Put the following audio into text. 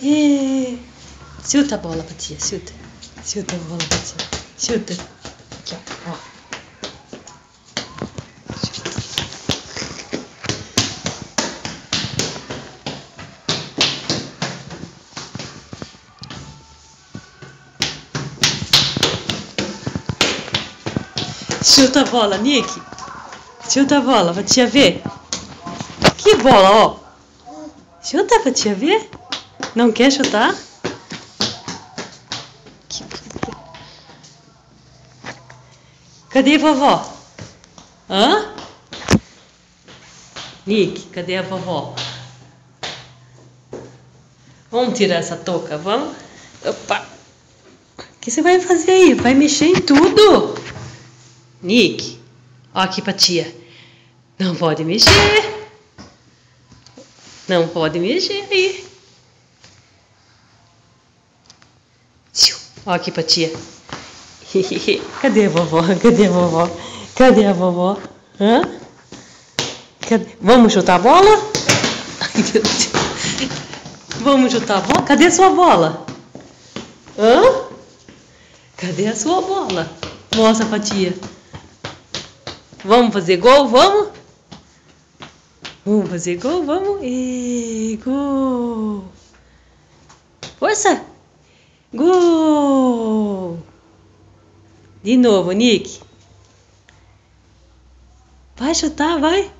E... Chuta a bola pra tia, chuta. Chuta a bola pra tia. Chuta. Aqui, ó. Chuta a bola, Nick. Chuta a bola pra tia ver. Que bola, ó. Chuta pra tia ver. Não quer chutar? Cadê a vovó? Hã? Nick, cadê a vovó? Vamos tirar essa touca, vamos? Opa! O que você vai fazer aí? Vai mexer em tudo! Nick, ó aqui pra tia. Não pode mexer. Não pode mexer aí. Ó aqui pra tia. Cadê a vovó? Cadê a vovó? Cadê a vovó? Hã? Cadê? Vamos chutar a bola? Ai, meu Deus. Vamos chutar a bola? Cadê a sua bola? Hã? Cadê a sua bola? Mostra pra tia. Vamos fazer gol? Vamos? Vamos fazer gol? Vamos? E gol! Força! Gol! De novo, Nick. Vai chutar, vai.